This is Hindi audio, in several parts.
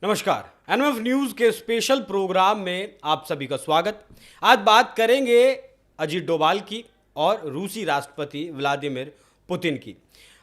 नमस्कार। एनएमएफ न्यूज के स्पेशल प्रोग्राम में आप सभी का स्वागत। आज बात करेंगे अजीत डोभाल की और रूसी राष्ट्रपति व्लादिमीर पुतिन की।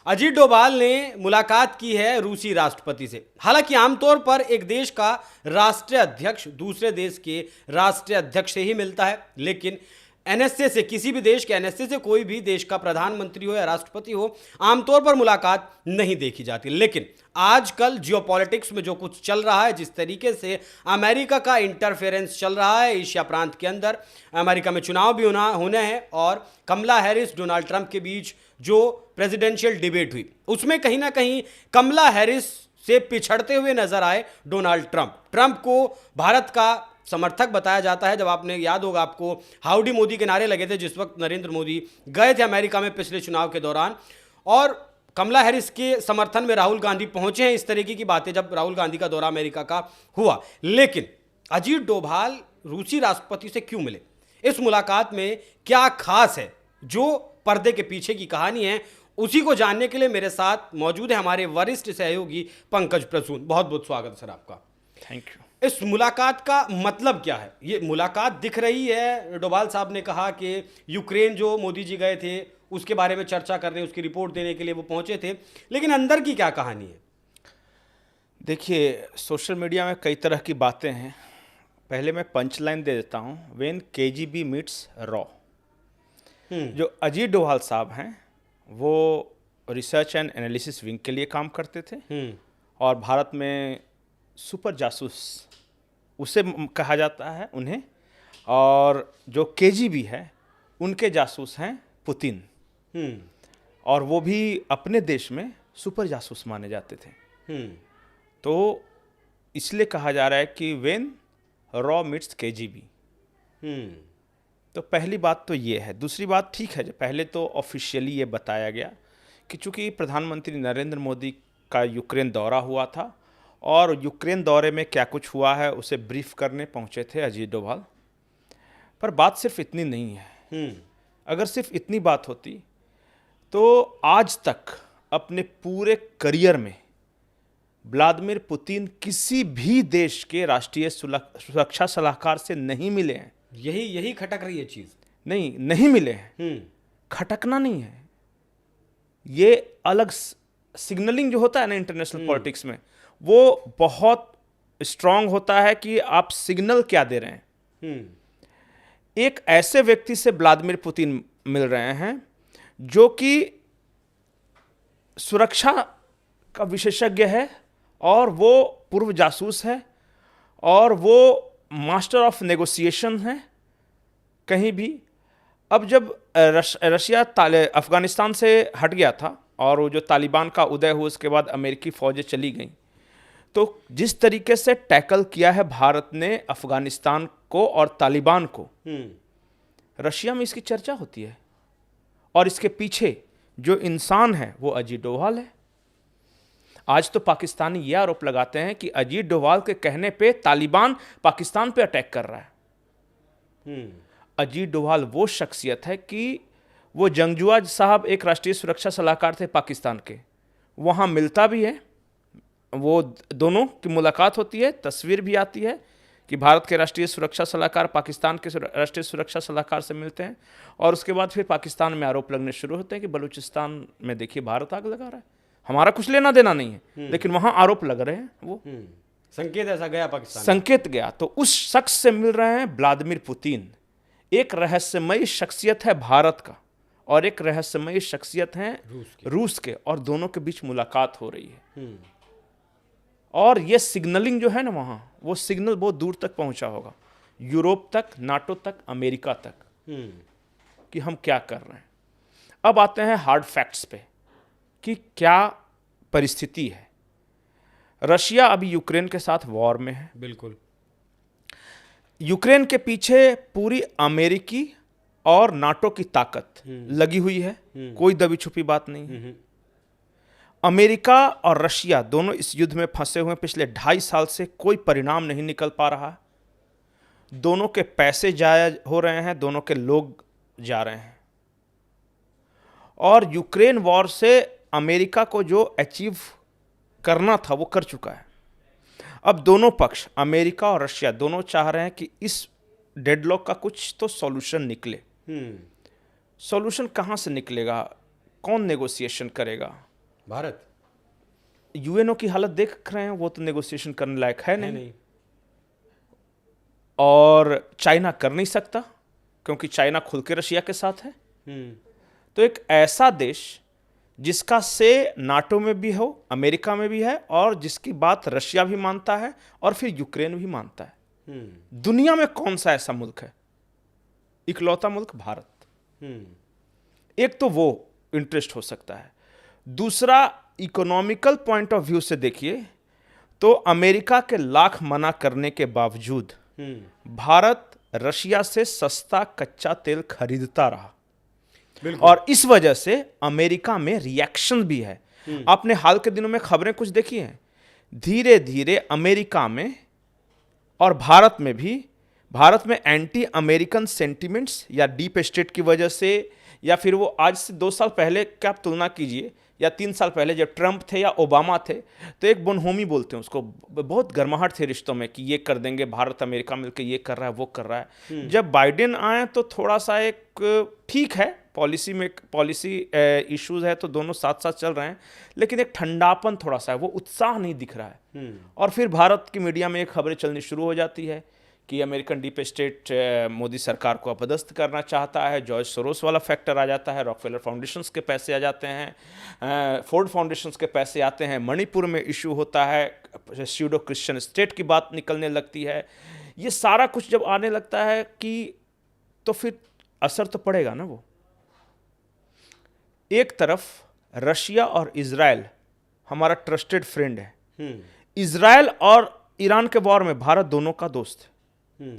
अजीत डोभाल ने मुलाकात की है रूसी राष्ट्रपति से। हालांकि आमतौर पर एक देश का राष्ट्रीय अध्यक्ष दूसरे देश के राष्ट्रीय अध्यक्ष से ही मिलता है, लेकिन एनएसए से, किसी भी देश के एनएसए से कोई भी देश का प्रधानमंत्री हो या राष्ट्रपति हो, आमतौर पर मुलाकात नहीं देखी जाती। लेकिन आजकल जियोपॉलिटिक्स में जो कुछ चल रहा है, जिस तरीके से अमेरिका का इंटरफेरेंस चल रहा है एशिया प्रांत के अंदर, अमेरिका में चुनाव भी होने हैं और कमला हैरिस डोनाल्ड ट्रंप के बीच जो प्रेसिडेंशियल डिबेट हुई, उसमें कहीं ना कहीं कमला हैरिस से पिछड़ते हुए नजर आए डोनाल्ड ट्रंप को भारत का समर्थक बताया जाता है। जब आपने याद होगा आपको, हाउडी मोदी के नारे लगे थे जिस वक्त नरेंद्र मोदी गए थे अमेरिका में पिछले चुनाव के दौरान, और कमला हैरिस के समर्थन में राहुल गांधी पहुंचे हैं, इस तरीके की बातें जब राहुल गांधी का दौरा अमेरिका का हुआ। लेकिन अजीत डोभाल रूसी राष्ट्रपति से क्यों मिले, इस मुलाकात में क्या खास है, जो पर्दे के पीछे की कहानी है, उसी को जानने के लिए मेरे साथ मौजूद है हमारे वरिष्ठ सहयोगी पंकज प्रसून। बहुत बहुत स्वागत सर आपका। Thank you. इस मुलाकात का मतलब क्या है? ये मुलाकात दिख रही है, डोभाल साहब ने कहा कि यूक्रेन जो मोदी जी गए थे उसके बारे में चर्चा करने, उसकी रिपोर्ट देने के लिए वो पहुंचे थे, लेकिन अंदर की क्या कहानी है? देखिए, सोशल मीडिया में कई तरह की बातें हैं। पहले मैं पंच लाइन दे देता हूँ, व्हेन केजीबी मीट्स रॉ। जो अजीत डोभाल साहब हैं वो रिसर्च एंड एनालिसिस विंग के लिए काम करते थे और भारत में सुपर जासूस उसे कहा जाता है उन्हें, और जो केजीबी है उनके जासूस हैं पुतिन, और वो भी अपने देश में सुपर जासूस माने जाते थे। तो इसलिए कहा जा रहा है कि व्हेन रॉ मीट्स केजीबी। तो पहली बात तो ये है। दूसरी बात, ठीक है, पहले तो ऑफिशियली ये बताया गया कि चूंकि प्रधानमंत्री नरेंद्र मोदी का यूक्रेन दौरा हुआ था और यूक्रेन दौरे में क्या कुछ हुआ है उसे ब्रीफ करने पहुंचे थे अजीत डोभाल। पर बात सिर्फ इतनी नहीं है। अगर सिर्फ इतनी बात होती तो आज तक अपने पूरे करियर में व्लादिमीर पुतिन किसी भी देश के राष्ट्रीय सुरक्षा सलाहकार से नहीं मिले हैं। यही खटक रही है चीज। नहीं मिले हैं। खटकना नहीं है, ये अलग सिग्नलिंग जो होता है ना इंटरनेशनल पॉलिटिक्स में, वो बहुत स्ट्रांग होता है कि आप सिग्नल क्या दे रहे हैं। एक ऐसे व्यक्ति से व्लादिमीर पुतिन मिल रहे हैं जो कि सुरक्षा का विशेषज्ञ है और वो पूर्व जासूस है और वो मास्टर ऑफ नेगोशिएशन है कहीं भी। अब जब रशिया अफगानिस्तान से हट गया था और वो जो तालिबान का उदय हुआ उसके बाद अमेरिकी फौजें चली गईं, तो जिस तरीके से टैकल किया है भारत ने अफगानिस्तान को और तालिबान को, रशिया में इसकी चर्चा होती है और इसके पीछे जो इंसान है वो अजीत डोभाल है। आज तो पाकिस्तानी ये आरोप लगाते हैं कि अजीत डोभाल के कहने पे तालिबान पाकिस्तान पे अटैक कर रहा है। अजीत डोभाल वो शख्सियत है कि वो जंगजुआ साहब एक राष्ट्रीय सुरक्षा सलाहकार थे पाकिस्तान के, वहाँ मिलता भी है, वो दोनों की मुलाकात होती है, तस्वीर भी आती है कि भारत के राष्ट्रीय सुरक्षा सलाहकार पाकिस्तान के राष्ट्रीय सुरक्षा सलाहकार से मिलते हैं, और उसके बाद फिर पाकिस्तान में आरोप लगने शुरू होते हैं कि बलूचिस्तान में देखिए भारत आग लगा रहा है, हमारा कुछ लेना देना नहीं है, लेकिन वहाँ आरोप लग रहे हैं। वो संकेत ऐसा गया पाकिस्तान, संकेत गया। तो उस शख्स से मिल रहे हैं व्लादिमीर पुतिन। एक रहस्यमयी शख्सियत है भारत का और एक रहस्यमयी शख्सियत है रूस के, और दोनों के बीच मुलाकात हो रही है। और ये सिग्नलिंग जो है ना वहाँ, वो सिग्नल बहुत दूर तक पहुँचा होगा, यूरोप तक, नाटो तक, अमेरिका तक, कि हम क्या कर रहे हैं। अब आते हैं हार्ड फैक्ट्स पे कि क्या परिस्थिति है। रशिया अभी यूक्रेन के साथ वॉर में है। बिल्कुल। यूक्रेन के पीछे पूरी अमेरिकी और नाटो की ताकत लगी हुई है, कोई दबी छुपी बात नहीं है। अमेरिका और रशिया दोनों इस युद्ध में फंसे हुए पिछले 2.5 साल से, कोई परिणाम नहीं निकल पा रहा। दोनों के पैसे जाया हो रहे हैं, दोनों के लोग जा रहे हैं, और यूक्रेन वॉर से अमेरिका को जो अचीव करना था वो कर चुका है। अब दोनों पक्ष, अमेरिका और रशिया, दोनों चाह रहे हैं कि इस डेडलॉक का कुछ तो सॉल्यूशन निकले। सॉल्यूशन कहाँ से निकलेगा? कौन नेगोशिएशन करेगा? भारत। यूएनओ की हालत देख रहे हैं, वो तो नेगोशिएशन करने लायक है नहीं। नहीं। और चाइना कर नहीं सकता क्योंकि चाइना खुल के रशिया के साथ है। तो एक ऐसा देश जिसका से नाटो में भी हो, अमेरिका में भी है, और जिसकी बात रशिया भी मानता है और फिर यूक्रेन भी मानता है। दुनिया में कौन सा ऐसा मुल्क है? इकलौता मुल्क भारत। एक तो वो इंटरेस्ट हो सकता है। दूसरा, इकोनॉमिकल पॉइंट ऑफ व्यू से देखिए तो अमेरिका के लाख मना करने के बावजूद भारत रशिया से सस्ता कच्चा तेल खरीदता रहा, और इस वजह से अमेरिका में रिएक्शन भी है। आपने हाल के दिनों में खबरें कुछ देखी हैं? धीरे धीरे अमेरिका में और भारत में एंटी अमेरिकन सेंटिमेंट्स या डीप स्टेट की वजह से, या फिर वो आज से 2 साल पहले की आप तुलना कीजिए या 3 साल पहले जब ट्रंप थे या ओबामा थे, तो एक बोनहोमी बोलते हैं उसको, बहुत गर्माहट थे रिश्तों में कि ये कर देंगे, भारत अमेरिका मिलकर ये कर रहा है वो कर रहा है। जब बाइडेन आए तो थोड़ा सा एक ठीक है, पॉलिसी इश्यूज है तो दोनों साथ साथ चल रहे हैं, लेकिन एक ठंडापन थोड़ा सा है, वो उत्साह नहीं दिख रहा है। और फिर भारत की मीडिया में एक खबरें चलनी शुरू हो जाती है कि अमेरिकन डीप स्टेट मोदी सरकार को अपदस्थ करना चाहता है। जॉर्ज सोरोस वाला फैक्टर आ जाता है, रॉकफेलर फाउंडेशंस के पैसे आ जाते हैं, फोर्ड फाउंडेशंस के पैसे आते हैं, मणिपुर में इशू होता है, स्यूडो क्रिश्चियन स्टेट की बात निकलने लगती है। ये सारा कुछ जब आने लगता है कि तो फिर असर तो पड़ेगा ना। वो एक तरफ रशिया और इजराइल हमारा ट्रस्टेड फ्रेंड है। इजराइल और ईरान के वॉर में भारत दोनों का दोस्त है।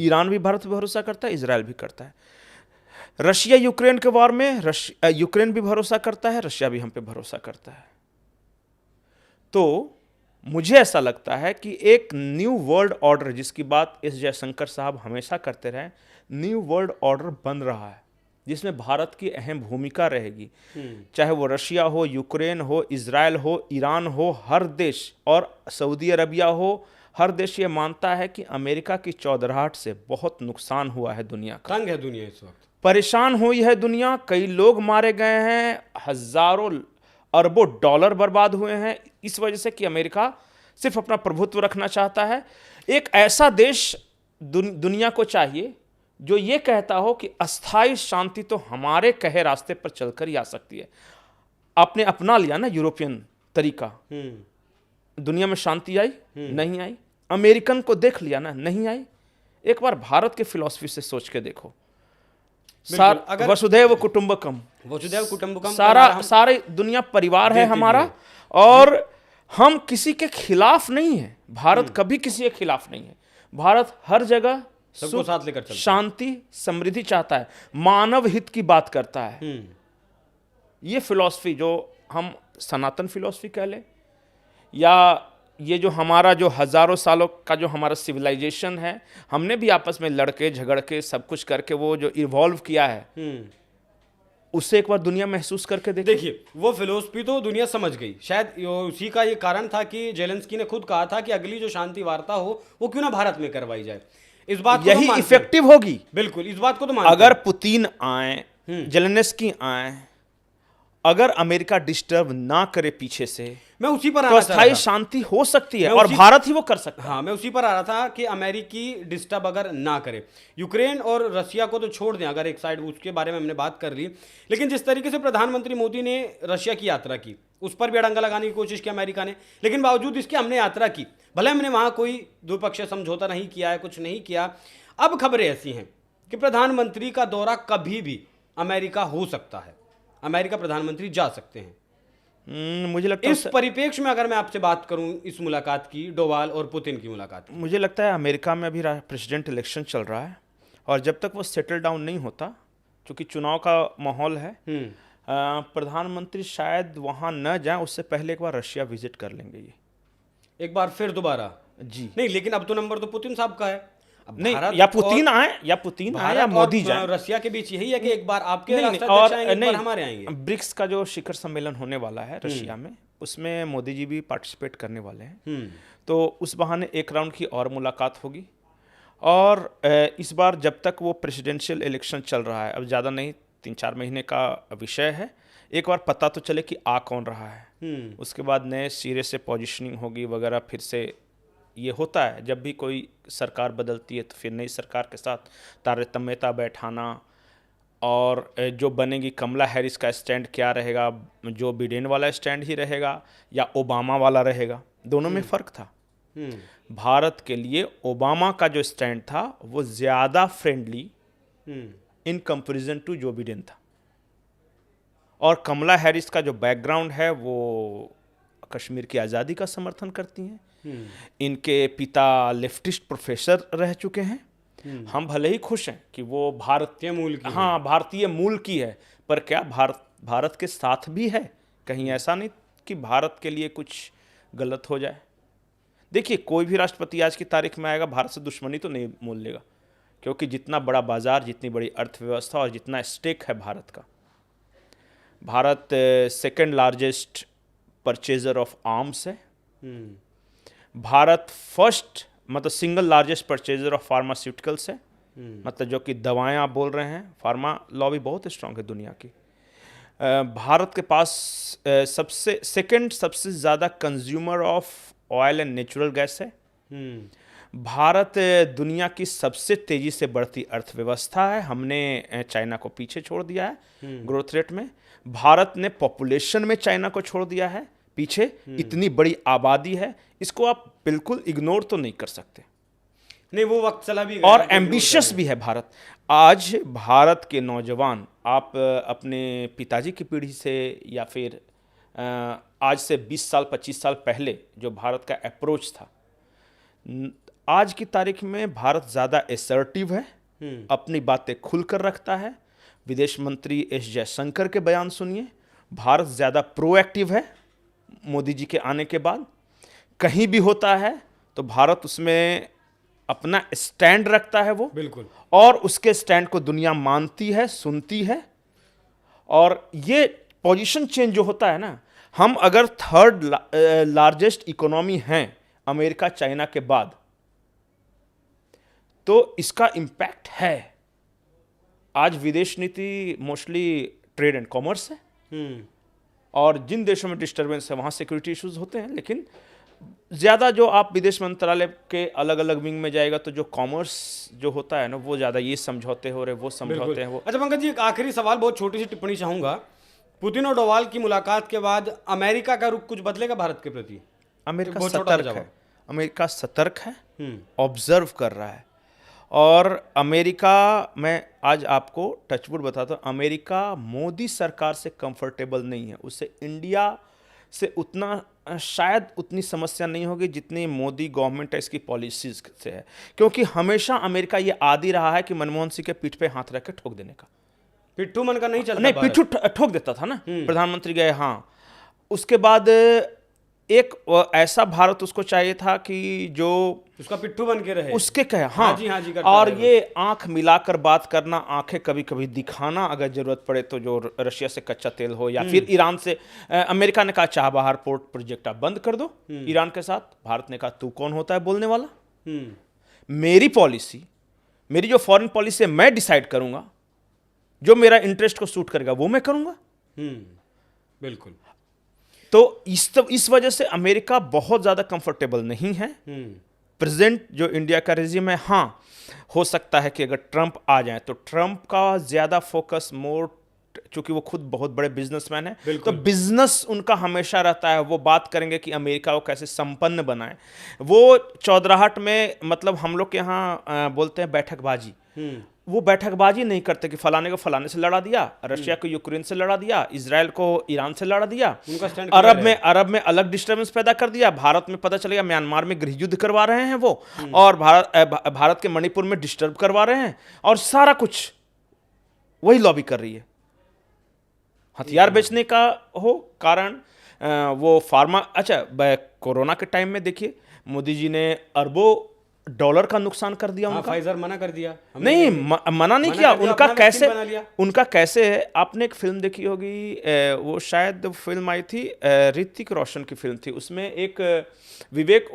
ईरान भी भारत पर भरोसा करता है, इजराइल भी करता है। रशिया यूक्रेन के वॉर में यूक्रेन भी भरोसा करता है, रशिया भी हम पे भरोसा करता है। तो मुझे ऐसा लगता है कि एक न्यू वर्ल्ड ऑर्डर, जिसकी बात एस जयशंकर साहब हमेशा करते रहे, न्यू वर्ल्ड ऑर्डर बन रहा है जिसमें भारत की अहम भूमिका रहेगी। चाहे वो रशिया हो, यूक्रेन हो, इजराइल हो, ईरान हो, हर देश, और सऊदी अरबिया हो, हर देश ये मानता है कि अमेरिका की चौधराहट से बहुत नुकसान हुआ है दुनिया का। तंग है दुनिया इस वक्त, परेशान हुई है दुनिया, कई लोग मारे गए हैं, हजारों अरबों डॉलर बर्बाद हुए हैं इस वजह से कि अमेरिका सिर्फ अपना प्रभुत्व रखना चाहता है। एक ऐसा देश दुनिया को चाहिए जो ये कहता हो कि अस्थायी शांति तो हमारे कहे रास्ते पर चलकर ही आ सकती है। आपने अपना लिया ना यूरोपियन तरीका, दुनिया में शांति आई? नहीं आई। अमेरिकन को देख लिया ना, नहीं आई। एक बार भारत के फिलॉसफी से सोच के देखो, वसुधैव कुटुंबकम, सारी दुनिया परिवार है हमारा, और हम किसी के खिलाफ नहीं है। भारत कभी किसी के खिलाफ नहीं है। भारत हर जगह सबको साथ लेकर चलता है, शांति समृद्धि चाहता है, मानव हित की बात करता है। ये फिलॉसफी जो हम सनातन फिलॉसफी कह ले, या ये जो हमारा जो हजारों सालों का जो हमारा सिविलाइजेशन है, हमने भी आपस में लड़के झगड़ के सब कुछ करके वो जो इवॉल्व किया है, उससे एक बार दुनिया महसूस करके देखिए। वो फिलोसफी तो दुनिया समझ गई। शायद उसी का ये कारण था कि जेलेंस्की ने खुद कहा था कि अगली जो शांति वार्ता हो वो क्यों ना भारत में करवाई जाए। इस बात यही तो इफेक्टिव होगी। बिल्कुल, इस बात को तो अगर पुतिन आए, जेलेंस्की आए, अगर अमेरिका डिस्टर्ब ना करे पीछे से, मैं उसी पर तो अस्थायी शांति हो सकती है, और भारत ही वो कर सकता है। हाँ, मैं उसी पर आ रहा था कि अमेरिकी डिस्टर्ब अगर ना करे, यूक्रेन और रशिया को तो छोड़ दें अगर एक साइड, उसके बारे में हमने बात कर ली, लेकिन जिस तरीके से प्रधानमंत्री मोदी ने रशिया की यात्रा की, उस पर भी अड़ंगा लगाने की कोशिश की अमेरिका ने, लेकिन बावजूद इसके हमने यात्रा की, भले हमने वहाँ कोई द्विपक्षीय समझौता नहीं किया है, कुछ नहीं किया। अब खबरें ऐसी हैं कि प्रधानमंत्री का दौरा कभी भी अमेरिका हो सकता है, अमेरिका प्रधानमंत्री जा सकते हैं। मुझे लगता है इस परिप्रेक्ष्य में अगर मैं आपसे बात करूं इस मुलाकात की, डोवाल और पुतिन की मुलाकात की, मुझे लगता है अमेरिका में अभी प्रेसिडेंट इलेक्शन चल रहा है, और जब तक वो सेटल डाउन नहीं होता, क्योंकि चुनाव का माहौल है, प्रधानमंत्री शायद वहां न जाए, उससे पहले एक बार रशिया विजिट कर लेंगे। ये एक बार फिर दोबारा जी नहीं, लेकिन अब तो नंबर तो पुतिन साहब का है। नहीं, या पुतिन आए या मोदी जाए, रशिया के बीच यही है कि एक बार आपके नहीं, राष्ट्राध्यक्ष आएंगे, एक बार हमारे आएंगे। ब्रिक्स का जो शिखर सम्मेलन होने वाला है रशिया में, उसमें मोदी जी भी पार्टिसिपेट करने वाले हैं। तो उस बहाने एक राउंड की और मुलाकात होगी। और इस बार जब तक वो प्रेसिडेंशियल इलेक्शन चल रहा है, अब ज़्यादा नहीं, 3-4 महीने का विषय है, एक बार पता तो चले कि आ कौन रहा है। उसके बाद नए सिरे से पोजीशनिंग होगी वगैरह। फिर से ये होता है जब भी कोई सरकार बदलती है तो फिर नई सरकार के साथ तारतम्यता बैठाना, और जो बनेगी कमला हैरिस का स्टैंड क्या रहेगा, जो बिडेन वाला स्टैंड ही रहेगा या ओबामा वाला रहेगा, दोनों में फ़र्क था। भारत के लिए ओबामा का जो स्टैंड था वो ज़्यादा friendly in comparison to Joe Biden था। और कमला हैरिस का जो बैकग्राउंड है वो कश्मीर की आज़ादी का समर्थन करती हैं। इनके पिता लेफ्टिस्ट प्रोफेसर रह चुके हैं। हम भले ही खुश हैं कि वो भारतीय मूल की, हाँ, भारतीय मूल की है, पर क्या भारत के साथ भी है? कहीं ऐसा नहीं कि भारत के लिए कुछ गलत हो जाए। देखिए, कोई भी राष्ट्रपति आज की तारीख में आएगा, भारत से दुश्मनी तो नहीं मोल लेगा, क्योंकि जितना बड़ा बाजार, जितनी बड़ी अर्थव्यवस्था और जितना स्टेक है भारत का। Bharat second largest purchaser of arms है। भारत फर्स्ट, मतलब single largest purchaser of pharmaceuticals है। मतलब जो कि दवाएं आप बोल रहे हैं, फार्मा लॉबी बहुत स्ट्रांग है दुनिया की। भारत के पास सेकंड सबसे ज़्यादा consumer of oil and natural gas है। भारत दुनिया की सबसे तेज़ी से बढ़ती अर्थव्यवस्था है। हमने चाइना को पीछे छोड़ दिया है ग्रोथ रेट में। भारत ने पॉपुलेशन में चाइना को छोड़ दिया है पीछे। इतनी बड़ी आबादी है, इसको आप बिल्कुल इग्नोर तो नहीं कर सकते। नहीं, वो वक्त चला भी और एम्बिशियस भी है भारत। आज भारत के नौजवान, आप अपने पिताजी की पीढ़ी से या फिर आज से 20 साल 25 साल पहले जो भारत का अप्रोच था, आज की तारीख में भारत ज़्यादा एसर्टिव है, अपनी बातें खुलकर रखता है। विदेश मंत्री एस जयशंकर के बयान सुनिए। भारत ज़्यादा प्रोएक्टिव है मोदी जी के आने के बाद। कहीं भी होता है तो भारत उसमें अपना स्टैंड रखता है वो, बिल्कुल, और उसके स्टैंड को दुनिया मानती है, सुनती है। और ये पोजीशन चेंज जो होता है ना, हम अगर थर्ड लार्जेस्ट इकोनॉमी हैं अमेरिका चाइना के बाद, तो इसका इम्पैक्ट है। आज विदेश नीति मोस्टली ट्रेड एंड कॉमर्स है, और जिन देशों में डिस्टर्बेंस है वहाँ सिक्योरिटी इश्यूज होते हैं। लेकिन ज़्यादा जो आप विदेश मंत्रालय के अलग अलग विंग में जाएगा तो जो कॉमर्स जो होता है ना, वो ज़्यादा ये समझौते हो रहे, वो समझौते हैं वो। अच्छा पंकज जी, एक आखिरी सवाल, बहुत छोटी सी टिप्पणी चाहूँगा। पुतिन और डोवाल की मुलाकात के बाद अमेरिका का रुख कुछ बदलेगा भारत के प्रति? अमेरिका सतर्क है। अमेरिका सतर्क है, ऑब्जर्व कर रहा है। और अमेरिका, मैं आज आपको टचवुड बताता हूँ, अमेरिका मोदी सरकार से कंफर्टेबल नहीं है। उससे इंडिया से उतना शायद उतनी समस्या नहीं होगी जितनी मोदी गवर्नमेंट है इसकी पॉलिसीज से है। क्योंकि हमेशा अमेरिका ये आदी रहा है कि मनमोहन सिंह के पीठ पे हाथ रख के ठोक देने का। पिट्ठू मन का नहीं चलता, नहीं, पिट्ठू ठोक देता था ना, प्रधानमंत्री गए, हाँ। उसके बाद एक ऐसा भारत उसको चाहिए था कि जो उसका पिट्ठू बन के रहे, उसके कहे, हाँ, हाँ जी, हाँ जी, और ये आंख मिलाकर बात करना, आंखें कभी कभी दिखाना, अगर जरूरत पड़े तो, जो रशिया से कच्चा तेल हो या फिर ईरान से। अमेरिका ने कहा चाबहार पोर्ट प्रोजेक्ट आप बंद कर दो ईरान के साथ। भारत ने कहा तू कौन होता है बोलने वाला, मेरी पॉलिसी, मेरी जो फॉरेन पॉलिसी है मैं डिसाइड करूंगा, जो मेरा इंटरेस्ट को सूट करेगा वो मैं करूंगा। बिल्कुल। तो इस वजह से अमेरिका बहुत ज्यादा कंफर्टेबल नहीं है। प्रेजेंट जो इंडिया का रेजिम है, हाँ, हो सकता है कि अगर ट्रंप आ जाए तो ट्रंप का ज्यादा फोकस मोर, चूंकि वो खुद बहुत बड़े बिजनेसमैन है, तो बिजनेस उनका हमेशा रहता है। वो बात करेंगे कि अमेरिका को कैसे संपन्न बनाए। वो चौधराहट में, मतलब हम लोग के यहाँ बोलते हैं बैठकबाजी, वो बैठकबाजी नहीं करते कि फलाने को फलाने से लड़ा दिया, रशिया को यूक्रेन से लड़ा दिया, इजराइल को ईरान से लड़ा दिया, अरब में अलग डिस्टर्बेंस पैदा कर दिया। भारत में पता चलेगा म्यांमार में गृह युद्ध करवा रहे हैं वो, और भारत के मणिपुर में डिस्टर्ब करवा रहे हैं, और सारा कुछ वही लॉबी कर रही है। हथियार बेचने का हो कारण वो फार्मा। अच्छा, कोरोना के टाइम में देखिए मोदी जी ने अरबों डॉलर का नुकसान कर दिया हाँ, उनका। फाइजर मना कर दिया नहीं मना नहीं किया, कर दिया, उनका अपना कैसे, वैक्सीन बना लिया। उनका कैसे है, आपने एक फिल्म देखी होगी, वो शायद फिल्म आई थी, ऋतिक रोशन की फिल्म थी, उसमें एक विवेक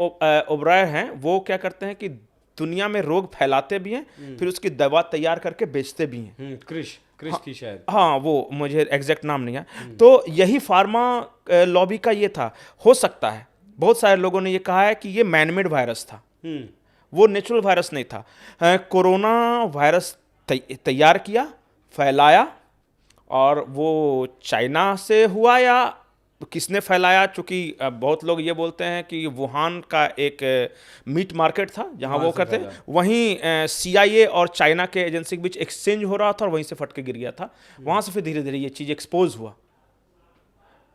ओबराय हैं, वो क्या करते हैं कि दुनिया में रोग फैलाते भी हैं, फिर उसकी दवा तैयार करके बेचते भी हैं। क्रिश थी शायद। हाँ, वो मुझे एग्जैक्ट नाम नहीं है। तो यही फार्मा लॉबी का ये था। हो सकता है बहुत सारे लोगों ने ये कहा है कि ये मैनमेड वायरस था, वो नेचुरल वायरस नहीं था। कोरोना वायरस तैयार किया, फैलाया, और वो चाइना से हुआ या किसने फैलाया, चूंकि बहुत लोग ये बोलते हैं कि वुहान का एक मीट मार्केट था जहां वो करते, वहीं CIA और चाइना के एजेंसी के बीच एक्सचेंज हो रहा था और वहीं से फट के गिर गया था। वहां से फिर धीरे धीरे ये चीज़ एक्सपोज हुआ,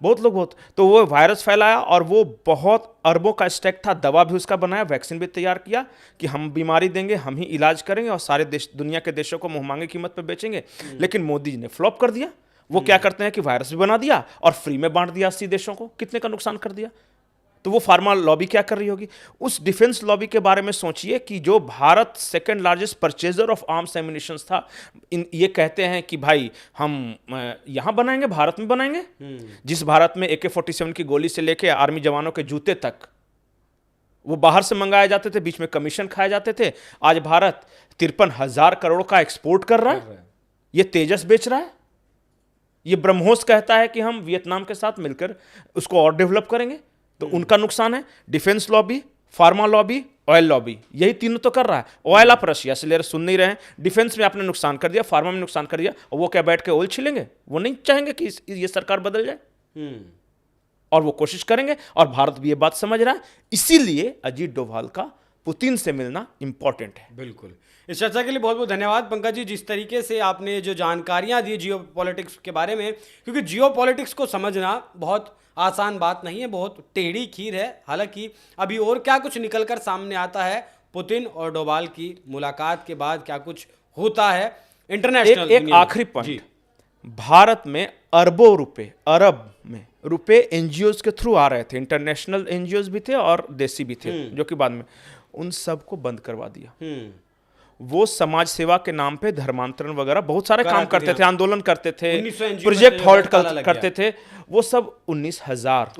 बहुत तो वो वायरस फैलाया, और वो बहुत अरबों का स्टैक था, दवा भी उसका बनाया, वैक्सीन भी तैयार किया कि हम बीमारी देंगे, हम ही इलाज करेंगे और सारे देश, दुनिया के देशों को मुंहमांगी कीमत पर बेचेंगे। लेकिन मोदी जी ने फ्लॉप कर दिया। वो क्या करते हैं कि वायरस भी बना दिया और फ्री में बांट दिया 80 देशों को, कितने का नुकसान कर दिया। तो वो फार्मा लॉबी क्या कर रही होगी। उस डिफेंस लॉबी के बारे में सोचिए कि जो Bharat second largest purchaser of arms ammunitions था, ये कहते हैं कि भाई हम यहां बनाएंगे, भारत में बनाएंगे। जिस भारत में AK-47 की गोली से लेके आर्मी जवानों के जूते तक वो बाहर से मंगाए जाते थे, बीच में कमीशन खाए जाते थे, आज भारत 53,000 करोड़ का एक्सपोर्ट कर रहा है। ये तेजस बेच रहा है, ये ब्रह्मोस कहता है कि हम वियतनाम के साथ मिलकर उसको और डेवलप करेंगे। तो उनका नुकसान है। Defence lobby, pharma lobby, oil lobby, यही तीनों तो कर रहा है। ऑयल आप रशिया से ले रहे, सुन नहीं रहे हैं। डिफेंस में आपने नुकसान कर दिया, फार्मा में नुकसान कर दिया, और वो क्या बैठ के ऑयल छिलेंगे? वो नहीं चाहेंगे कि ये सरकार बदल जाए, और वो कोशिश करेंगे, और भारत भी ये बात समझ रहा है। इसीलिए अजीत डोभाल का पुतिन से मिलना इंपॉर्टेंट है। बिल्कुल। इस चर्चा के लिए बहुत बहुत धन्यवाद पंकज जी, जिस तरीके से आपने जो जानकारियां दी जियो पॉलिटिक्स के बारे में, क्योंकि जियो पॉलिटिक्स को समझना बहुत आसान बात नहीं है, बहुत टेढ़ी खीर है। हालांकि अभी और क्या कुछ निकल कर सामने आता है, पुतिन और डोभाल की मुलाकात के बाद क्या कुछ होता है इंटरनेशनल। एक आखिरी पॉइंट, भारत में अरबों रुपए, अरब में रुपए एनजीओ के थ्रू आ रहे थे, इंटरनेशनल एनजीओ भी थे और देसी भी थे, जो कि बाद में उन सबको बंद करवा दिया। वो समाज सेवा के नाम पे धर्मांतरण वगैरह बहुत सारे काम करते थे, आंदोलन करते थे, प्रोजेक्ट हॉल्ट करते थे। वो सब 19,000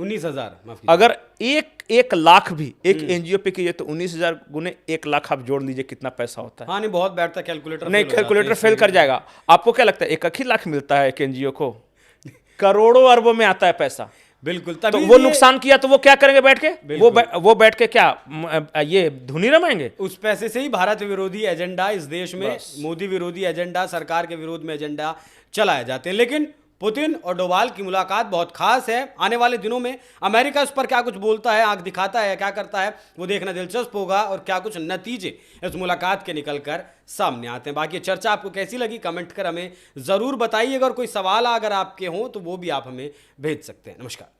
अगर 1 लाख भी एक एनजीओ पे कीजिए तो 19,000 गुने 1 लाख आप जोड़ लीजिए कितना पैसा होता है। हाँ, नहीं बहुत बैठता, कैलकुलेटर नहीं, कैलकुलेटर फेल कर जाएगा। आपको क्या लगता है 1 ही लाख मिलता है एक एनजीओ को? करोड़ों अरबों में आता है पैसा। बिल्कुल। तो वो नुकसान किया तो वो क्या करेंगे बैठ के? वो बैठ के क्या ये धुनी रमाएंगे? उस पैसे से ही भारत विरोधी एजेंडा इस देश में, मोदी विरोधी एजेंडा, सरकार के विरोध में एजेंडा चलाए जाते हैं। लेकिन पुतिन और डोभाल की मुलाकात बहुत खास है। आने वाले दिनों में अमेरिका इस पर क्या कुछ बोलता है, आंख दिखाता है, क्या करता है, वो देखना दिलचस्प होगा, और क्या कुछ नतीजे इस मुलाकात के निकलकर सामने आते हैं। बाकी चर्चा आपको कैसी लगी कमेंट कर हमें ज़रूर बताइए। अगर कोई सवाल अगर आपके हों तो वो भी आप हमें भेज सकते हैं। नमस्कार।